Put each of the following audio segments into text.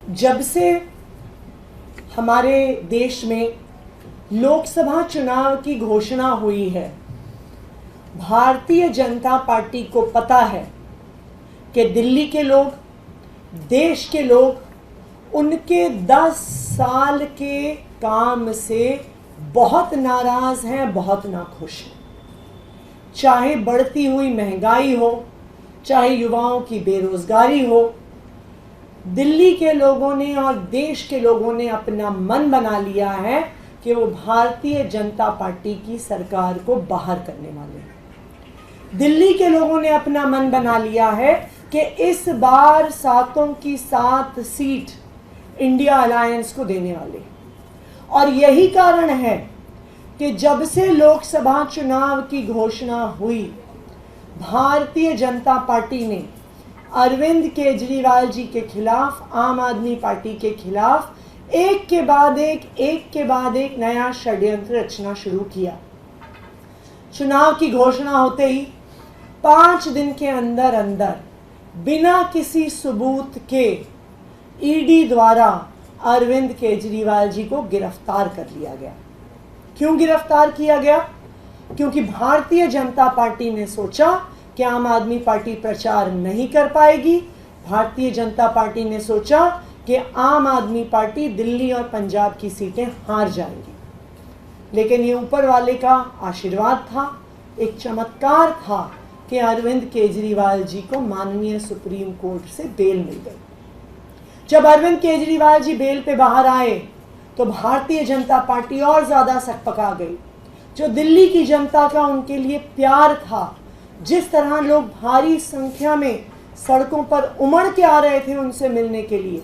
जब से हमारे देश में लोकसभा चुनाव की घोषणा हुई है, भारतीय जनता पार्टी को पता है कि दिल्ली के लोग, देश के लोग उनके 10 साल के काम से बहुत नाराज़ हैं, बहुत नाखुश हैं। चाहे बढ़ती हुई महंगाई हो, चाहे युवाओं की बेरोजगारी हो, दिल्ली के लोगों ने और देश के लोगों ने अपना मन बना लिया है कि वो भारतीय जनता पार्टी की सरकार को बाहर करने वाले हैं। दिल्ली के लोगों ने अपना मन बना लिया है कि इस बार 7 की 7 सीट इंडिया अलायंस को देने वाले हैं। और यही कारण है कि जब से लोकसभा चुनाव की घोषणा हुई, भारतीय जनता पार्टी ने अरविंद केजरीवाल जी के खिलाफ, आम आदमी पार्टी के खिलाफ एक के बाद एक नया षड्यंत्र रचना शुरू किया। चुनाव की घोषणा होते ही 5 दिन के अंदर बिना किसी सबूत के ईडी द्वारा अरविंद केजरीवाल जी को गिरफ्तार कर लिया गया। क्यों गिरफ्तार किया गया? क्योंकि भारतीय जनता पार्टी ने सोचा कि आम आदमी पार्टी प्रचार नहीं कर पाएगी। भारतीय जनता पार्टी ने सोचा कि आम आदमी पार्टी दिल्ली और पंजाब की सीटें हार जाएंगी। लेकिन ये ऊपर वाले का आशीर्वाद था, एक चमत्कार था कि अरविंद केजरीवाल जी को माननीय सुप्रीम कोर्ट से बेल मिल गई। जब अरविंद केजरीवाल जी बेल पे बाहर आए तो भारतीय जनता पार्टी और ज़्यादा सकपका गई। जो दिल्ली की जनता का उनके लिए प्यार था, जिस तरह लोग भारी संख्या में सड़कों पर उमड़ के आ रहे थे उनसे मिलने के लिए,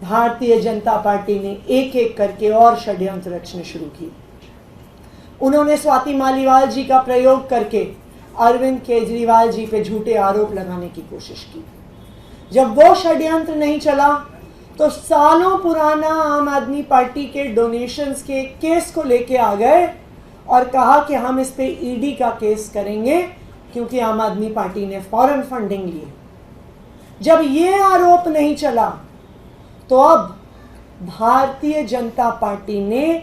भारतीय जनता पार्टी ने एक एक करके और षड्यंत्र रचने शुरू किए। उन्होंने स्वाति मालीवाल जी का प्रयोग करके अरविंद केजरीवाल जी पे झूठे आरोप लगाने की कोशिश की। जब वो षड्यंत्र नहीं चला तो सालों पुराना आम आदमी पार्टी के डोनेशंस के केस को लेके आ गए और कहा कि हम इस पे ईडी का केस करेंगे क्योंकि आम आदमी पार्टी ने फॉरेन फंडिंग ली। जब ये आरोप नहीं चला तो अब भारतीय जनता पार्टी ने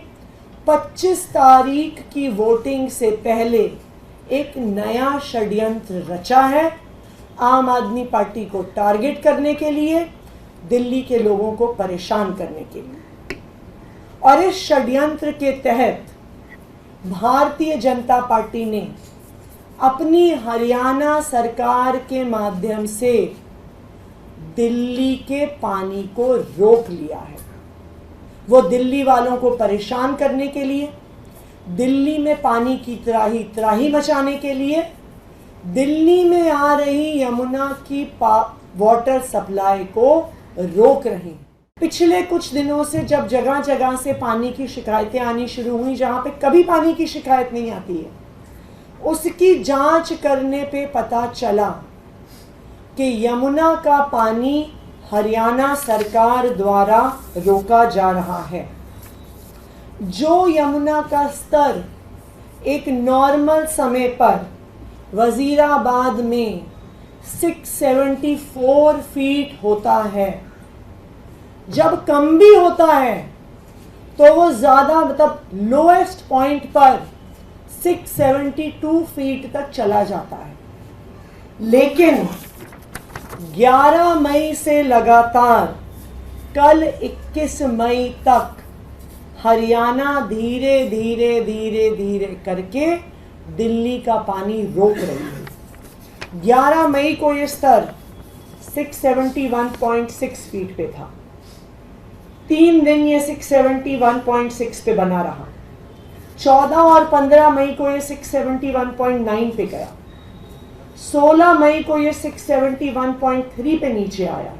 25 तारीख की वोटिंग से पहले एक नया षड्यंत्र रचा है, आम आदमी पार्टी को टारगेट करने के लिए, दिल्ली के लोगों को परेशान करने के लिए। और इस षड्यंत्र के तहत भारतीय जनता पार्टी ने अपनी हरियाणा सरकार के माध्यम से दिल्ली के पानी को रोक लिया है। वो दिल्ली वालों को परेशान करने के लिए, दिल्ली में पानी की त्राही मचाने के लिए, दिल्ली में आ रही यमुना की वाटर सप्लाई को रोक रहे हैं। पिछले कुछ दिनों से जब जगह जगह से पानी की शिकायतें आनी शुरू हुई, जहाँ पे कभी पानी की शिकायत नहीं आती है, उसकी जांच करने पे पता चला कि यमुना का पानी हरियाणा सरकार द्वारा रोका जा रहा है। जो यमुना का स्तर एक नॉर्मल समय पर वजीराबाद में 674 फीट होता है, जब कम भी होता है तो वो ज़्यादा लोएस्ट पॉइंट पर 672 फीट तक चला जाता है। लेकिन 11 मई से लगातार कल 21 मई तक हरियाणा धीरे धीरे करके दिल्ली का पानी रोक रही है। 11 मई को ये स्तर 671.6 फीट पे था। 3 दिन ये 671.6 पे बना रहा। 14 और 15 मई को ये 671.9 पे गया। 16 मई को ये 671.3 पे नीचे आया।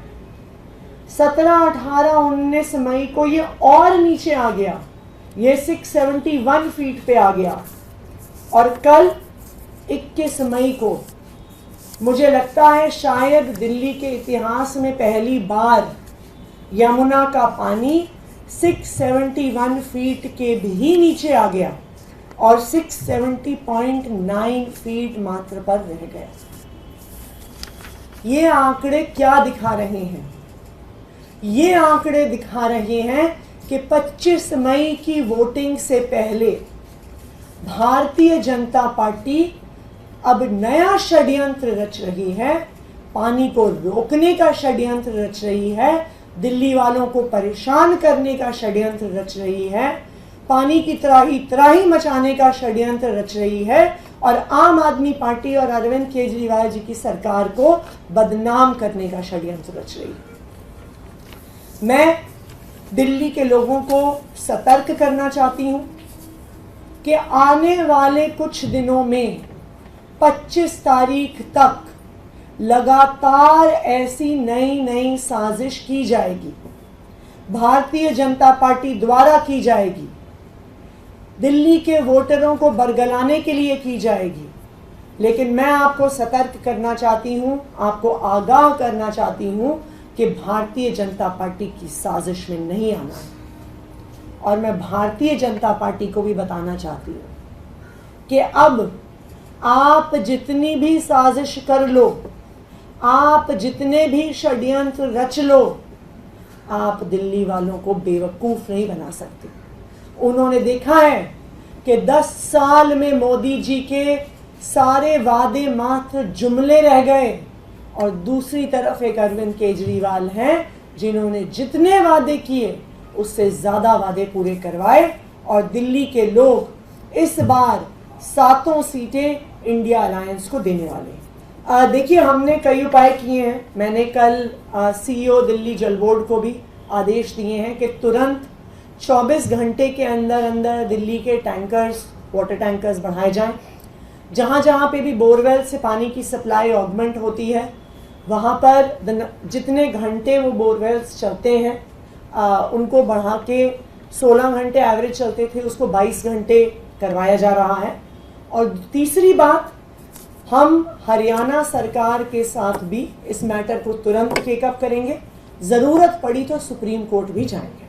17, 18, 19 मई को ये और नीचे आ गया, ये 671 फीट पे आ गया। और कल 21 मई को मुझे लगता है शायद दिल्ली के इतिहास में पहली बार यमुना का पानी 671 फीट के भी नीचे आ गया और 670.9 फीट मात्र पर रह गया। ये आंकड़े क्या दिखा रहे हैं? ये आंकड़े दिखा रहे हैं कि 25 मई की वोटिंग से पहले भारतीय जनता पार्टी अब नया षड्यंत्र रच रही है, पानी को रोकने का षड्यंत्र रच रही है, दिल्ली वालों को परेशान करने का षड्यंत्र रच रही है, पानी की त्राही मचाने का षड्यंत्र रच रही है और आम आदमी पार्टी और अरविंद केजरीवाल जी की सरकार को बदनाम करने का षड्यंत्र रच रही है। मैं दिल्ली के लोगों को सतर्क करना चाहती हूं कि आने वाले कुछ दिनों में 25 तारीख तक लगातार ऐसी नई साजिश की जाएगी, भारतीय जनता पार्टी द्वारा की जाएगी, दिल्ली के वोटरों को बरगलाने के लिए की जाएगी। लेकिन मैं आपको सतर्क करना चाहती हूं, आपको आगाह करना चाहती हूं कि भारतीय जनता पार्टी की साजिश में नहीं आना है। और मैं भारतीय जनता पार्टी को भी बताना चाहती हूं कि अब आप जितनी भी साजिश कर लो, आप जितने भी षड्यंत्र रच लो, आप दिल्ली वालों को बेवकूफ नहीं बना सकते। उन्होंने देखा है कि 10 साल में मोदी जी के सारे वादे मात्र जुमले रह गए और दूसरी तरफ एक अरविंद केजरीवाल हैं जिन्होंने जितने वादे किए उससे ज़्यादा वादे पूरे करवाए और दिल्ली के लोग इस बार 7 सीटें इंडिया अलायंस को देने वाले हैं। देखिए, हमने कई उपाय किए हैं। मैंने कल CEO दिल्ली जल बोर्ड को भी आदेश दिए हैं कि तुरंत 24 घंटे के अंदर अंदर दिल्ली के टैंकर्स, वाटर टैंकर्स बढ़ाए जाएं। जहाँ जहाँ पे भी बोरवेल से पानी की सप्लाई ऑगमेंट होती है, वहाँ पर जितने घंटे वो बोरवेल्स चलते हैं उनको बढ़ा के 16 घंटे एवरेज चलते थे, उसको 22 घंटे करवाया जा रहा है। और तीसरी बात, हम हरियाणा सरकार के साथ भी इस मैटर को तुरंत टेकअप करेंगे, ज़रूरत पड़ी तो सुप्रीम कोर्ट भी जाएंगे।